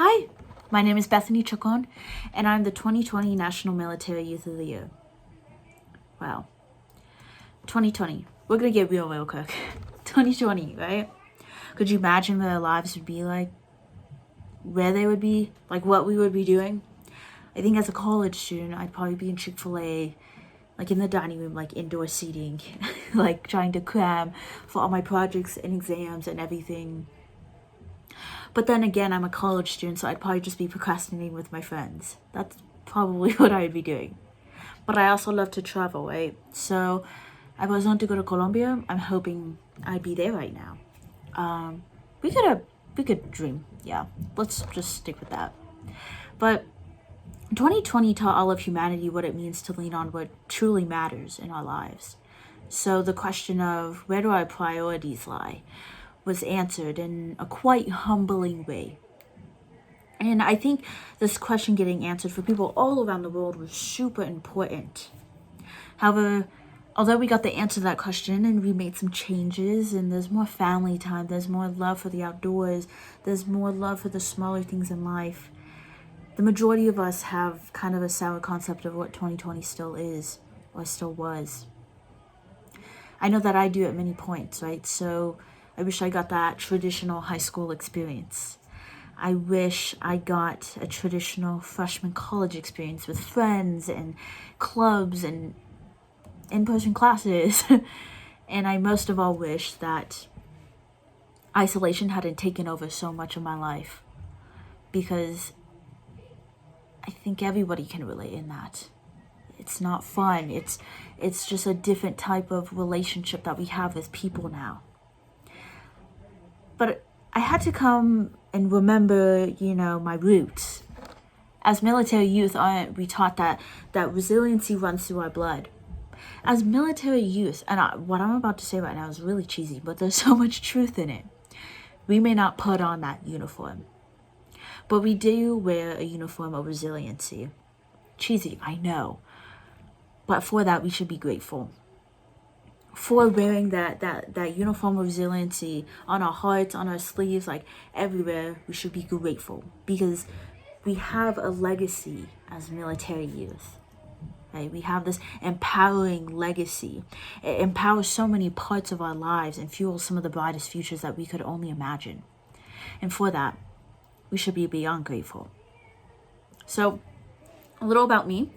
Hi, my name is Bethany C, and I'm the 2020 National Military Youth of the Year. Wow. 2020. We're gonna get real quick. 2020, right? Could you imagine what our lives would be like? Where they would be? Like what we would be doing? I think as a college student, I'd probably be in Chick-fil-A, like in the dining room, like indoor seating, like trying to cram for all my projects and exams and everything. But then again, I'm a college student, so I'd probably just be procrastinating with my friends. That's probably what I would be doing. But I also love to travel, right? So I was on to go to Colombia. I'm hoping I'd be there right now. We could dream. Yeah, let's just stick with that. But 2020 taught all of humanity what it means to lean on what truly matters in our lives. So the question of where do our priorities lie was answered in a quite humbling way. And I think this question getting answered for people all around the world was super important. However, although we got the answer to that question and we made some changes and there's more family time, there's more love for the outdoors, there's more love for the smaller things in life, the majority of us have kind of a sour concept of what 2020 still is or still was. I know that I do at many points, right? So I wish I got that traditional high school experience. I wish I got a traditional freshman college experience with friends and clubs and in-person classes. And I most of all wish that isolation hadn't taken over so much of my life, because I think everybody can relate in that. It's not fun. It's just a different type of relationship that we have with people now. But I had to come and remember, my roots. As military youth, we taught that resiliency runs through our blood. As military youth, and what I'm about to say right now is really cheesy, but there's so much truth in it. We may not put on that uniform, but we do wear a uniform of resiliency. Cheesy, I know. But for that, we should be grateful. For wearing that uniform of resiliency on our hearts, on our sleeves, like everywhere, we should be grateful, because we have a legacy as military youth. Right? We have this empowering legacy. It empowers so many parts of our lives and fuels some of the brightest futures that we could only imagine. And for that, we should be beyond grateful. So, a little about me.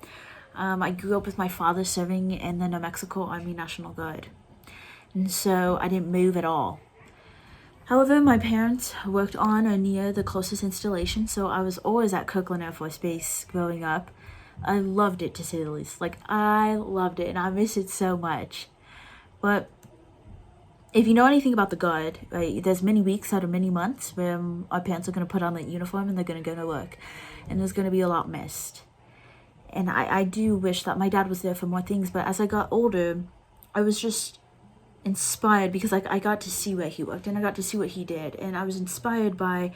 I grew up with my father serving in the New Mexico Army National Guard. And so I didn't move at all. However, my parents worked on or near the closest installation, so I was always at Kirkland Air Force Base growing up. I loved it, to say the least. I loved it, and I miss it so much. But if you know anything about the Guard, right, there's many weeks out of many months where our parents are going to put on that uniform and they're going to go to work. And there's going to be a lot missed. And I do wish that my dad was there for more things, but as I got older, I was just inspired because I got to see where he worked and I got to see what he did. And I was inspired by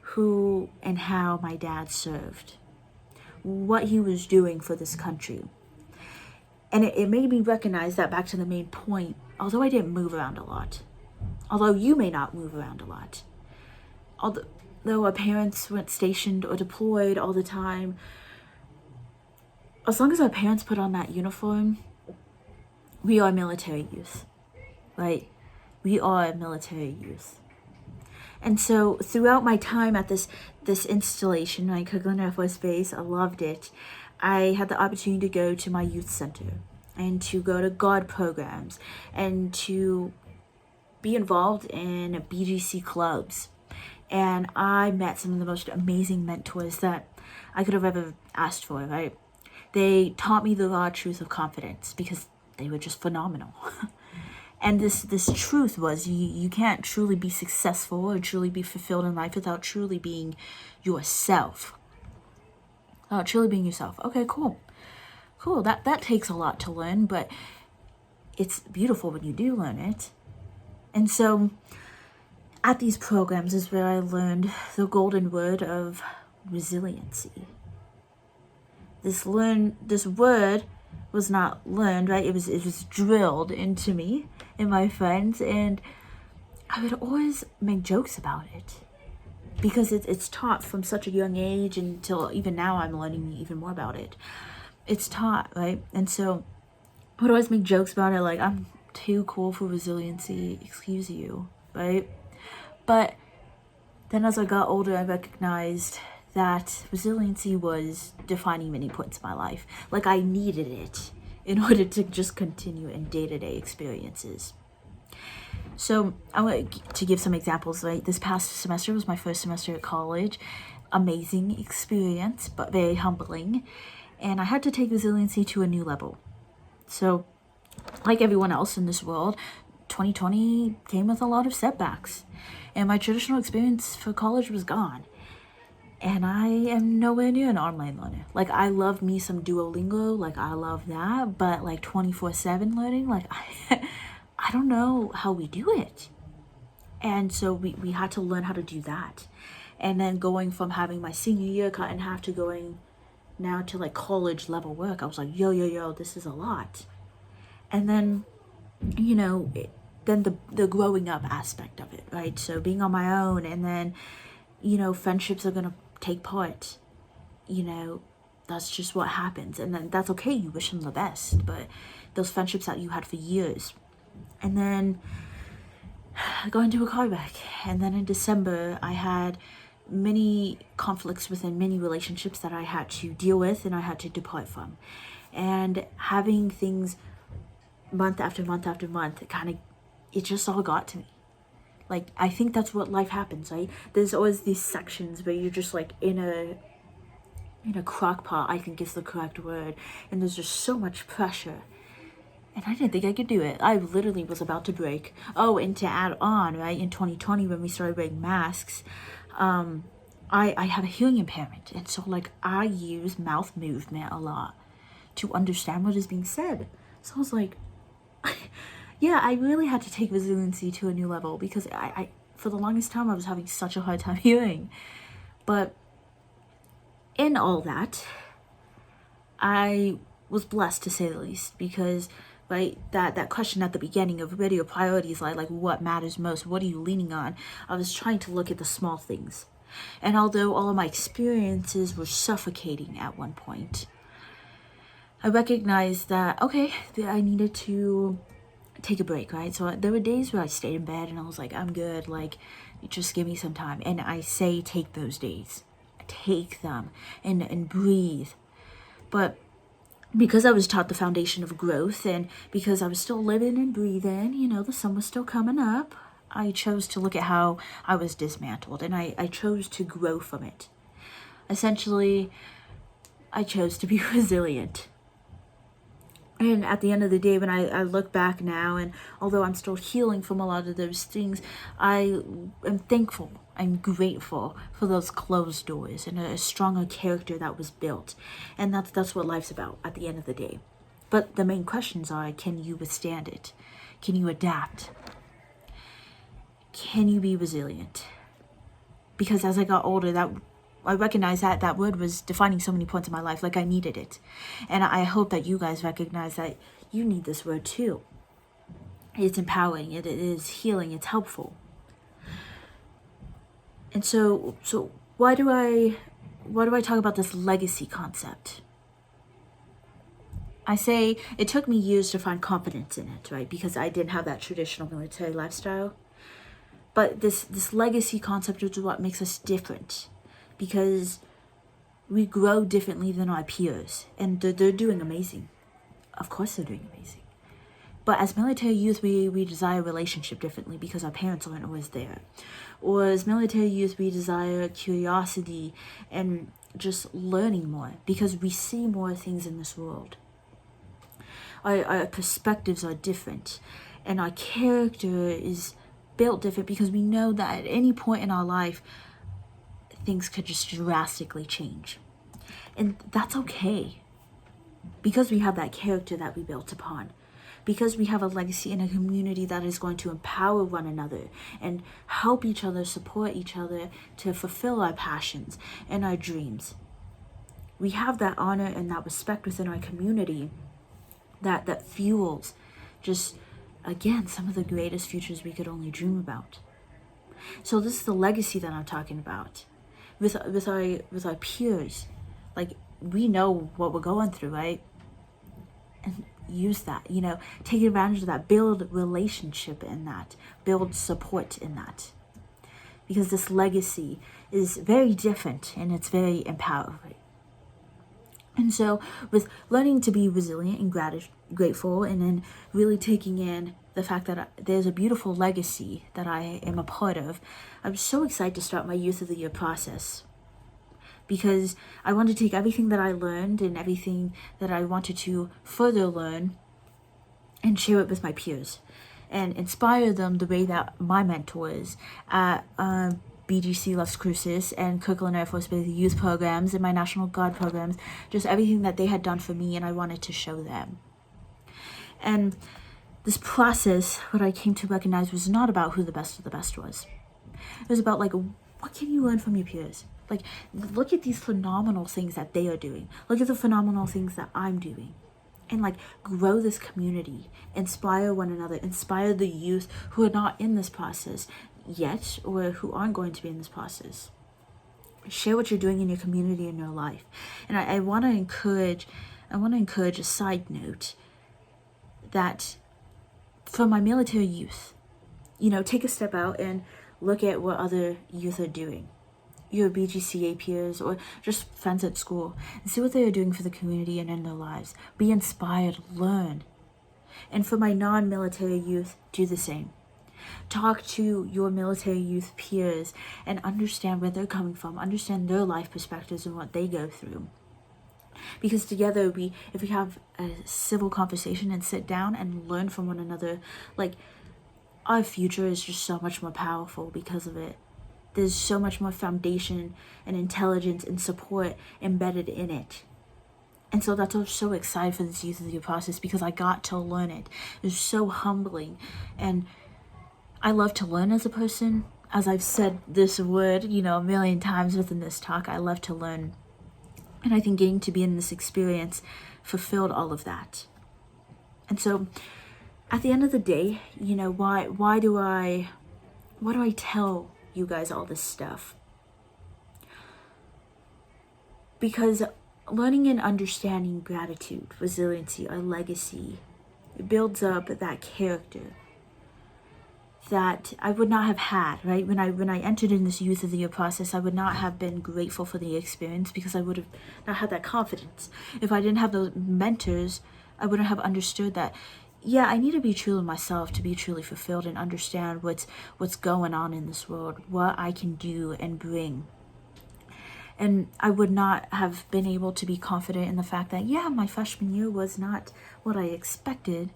who and how my dad served, what he was doing for this country. And it made me recognize that, back to the main point, although I didn't move around a lot, although you may not move around a lot, although our parents weren't stationed or deployed all the time, as long as our parents put on that uniform, we are military youth, right? We are military youth. And so throughout my time at this installation, like Kirkland Air Force Base, I loved it. I had the opportunity to go to my youth center and to go to Guard programs and to be involved in BGC clubs. And I met some of the most amazing mentors that I could have ever asked for, right? They taught me the raw truth of confidence because they were just phenomenal. And this truth was you can't truly be successful or truly be fulfilled in life without truly being yourself. Truly being yourself. Okay, cool. That takes a lot to learn, but it's beautiful when you do learn it. And so at these programs is where I learned the golden word of resiliency. This word was not learned, right? It was drilled into me and my friends, and I would always make jokes about it. because it's taught from such a young age until even now I'm learning even more about it. It's taught, right? And so I would always make jokes about it, like, I'm too cool for resiliency, excuse you, right? But then as I got older, I recognized that resiliency was defining many points in my life. Like, I needed it in order to just continue in day-to-day experiences. So I want to give some examples, right? This past semester was my first semester at college. Amazing experience, but very humbling. And I had to take resiliency to a new level. So, like everyone else in this world, 2020 came with a lot of setbacks. And my traditional experience for college was gone. And I am nowhere near an online learner. Like, I love me some Duolingo, like, I love that. But, like, 24/7 learning, like, I don't know how we do it. And so we had to learn how to do that. And then going from having my senior year cut in half to going now to, like, college level work, I was like, yo, this is a lot. And then, you know, then the growing up aspect of it, right? So being on my own, and then, you know, friendships are gonna take part. You know, that's just what happens. And then that's okay, you wish them the best, but those friendships that you had for years. And then I got into a car wreck, and then in December I had many conflicts within many relationships that I had to deal with and I had to depart from. And having things month after month after month, it just all got to me. Like, I think that's what life happens, right? There's always these sections where you're just like in a crock pot, I think is the correct word, and there's just so much pressure. And I didn't think I could do it. I literally was about to break. Oh, and to add on, right, in 2020 when we started wearing masks, I have a hearing impairment. And so, like, I use mouth movement a lot to understand what is being said. So I was like, yeah, I really had to take resiliency to a new level, because I for the longest time I was having such a hard time hearing. But in all that, I was blessed, to say the least, because, right, that question at the beginning of where do your priorities lie, like what matters most, what are you leaning on, I was trying to look at the small things. And although all of my experiences were suffocating at one point, I recognized that, okay, I needed to take a break, right? So there were days where I stayed in bed and I was like, I'm good, like, just give me some time. And I say take those days, take them, and breathe. But because I was taught the foundation of growth, and because I was still living and breathing, you know, the sun was still coming up, I chose to look at how I was dismantled, and I chose to grow from it. Essentially, I chose to be resilient. And at the end of the day, when I look back now, and although I'm still healing from a lot of those things, I am thankful, I'm grateful for those closed doors and a stronger character that was built. And that's what life's about at the end of the day. But the main questions are, can you withstand it? Can you adapt? Can you be resilient? Because as I got older, I recognized that word was defining so many points in my life, like I needed it. And I hope that you guys recognize that you need this word too. It's empowering, it is healing, it's helpful. And so why do I talk about this legacy concept? I say it took me years to find confidence in it, right? Because I didn't have that traditional military lifestyle. But this legacy concept is what makes us different, because we grow differently than our peers, and they're doing amazing. Of course they're doing amazing. But as military youth, we desire a relationship differently because our parents aren't always there. Or as military youth, we desire curiosity and just learning more because we see more things in this world. Our perspectives are different, and our character is built different because we know that at any point in our life, things could just drastically change. And that's okay, because we have that character that we built upon, because we have a legacy in a community that is going to empower one another and help each other, support each other to fulfill our passions and our dreams. We have that honor and that respect within our community that fuels just, again, some of the greatest futures we could only dream about. So this is the legacy that I'm talking about. With our peers, like, we know what we're going through, right? And use that, take advantage of that, build relationship in that, build support in that. Because this legacy is very different and it's very empowering. And so with learning to be resilient and grateful, and then really taking in the fact that there's a beautiful legacy that I am a part of, I'm so excited to start my Youth of the Year process. Because I want to take everything that I learned and everything that I wanted to further learn and share it with my peers and inspire them the way that my mentors at BGC Las Cruces and Kirkland Air Force Base youth programs and my National Guard programs, just everything that they had done for me, and I wanted to show them. And this process, what I came to recognize, was not about who the best of the best was. It was about, like, what can you learn from your peers? Like, look at these phenomenal things that they are doing. Look at the phenomenal things that I'm doing. And, like, grow this community. Inspire one another. Inspire the youth who are not in this process yet, or who aren't going to be in this process. Share what you're doing in your community and your life. And I want to encourage a side note that for my military youth, take a step out and look at what other youth are doing. Your BGCA peers or just friends at school, and see what they are doing for the community and in their lives. Be inspired, learn. And for my non-military youth, do the same. Talk to your military youth peers and understand where they're coming from, understand their life perspectives and what they go through. Because together, if we have a civil conversation and sit down and learn from one another, like, our future is just so much more powerful because of it. There's so much more foundation and intelligence and support embedded in it. And so that's why I'm so excited for this Youth of the Year process, because I got to learn it. It was so humbling. And I love to learn as a person. As I've said this word, a million times within this talk, I love to learn. And I think getting to be in this experience fulfilled all of that. And so at the end of the day, why do I tell you guys all this stuff? Because learning and understanding gratitude, resiliency, our legacy, it builds up that character that I would not have had, right? When I entered in this Youth of the Year process, I would not have been grateful for the experience, because I would have not had that confidence. If I didn't have those mentors, I wouldn't have understood that, yeah, I need to be true to myself to be truly fulfilled and understand what's going on in this world, what I can do and bring. And I would not have been able to be confident in the fact that, yeah, my freshman year was not what I expected,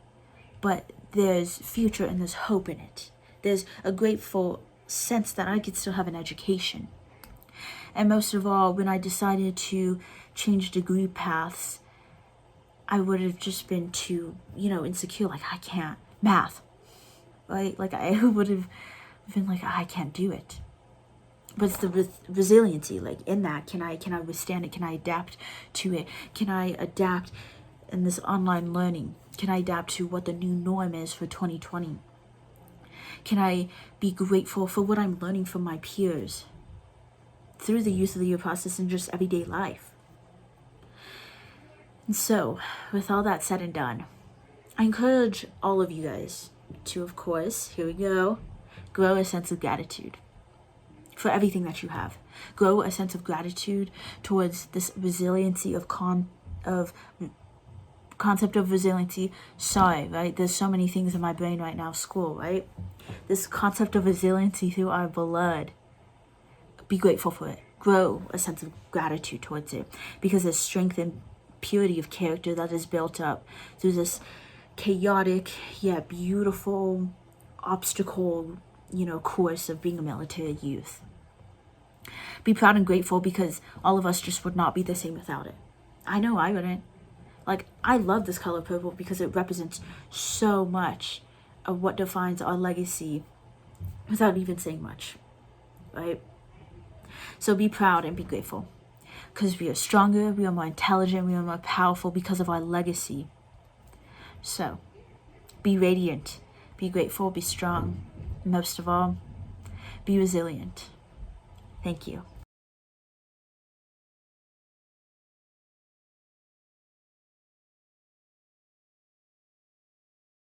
but there's future and there's hope in it. There's a grateful sense that I could still have an education. And most of all, when I decided to change degree paths, I would have just been too, insecure. Like, I can't math, right? Like, I would have been like, I can't do it. But it's the resiliency, like, in that, can I withstand it? Can I adapt to it? Can I adapt in this online learning? Can I adapt to what the new norm is for 2020? Can I be grateful for what I'm learning from my peers through the Youth of the Year process in just everyday life? And so, with all that said and done, I encourage all of you guys to, of course, here we go, grow a sense of gratitude for everything that you have. Grow a sense of gratitude towards this resiliency of concept of resiliency. Sorry, right? There's so many things in my brain right now. School, right? This concept of resiliency through our blood. Be grateful for it. Grow a sense of gratitude towards it, because there's strength and purity of character that is built up through this chaotic yet beautiful obstacle, course of being a military youth. Be proud and grateful, because all of us just would not be the same without it. I know I wouldn't. Like, I love this color purple because it represents so much of what defines our legacy without even saying much, right? So be proud and be grateful, because we are stronger, we are more intelligent, we are more powerful because of our legacy. So be radiant, be grateful, be strong. Most of all, Be resilient. Thank you.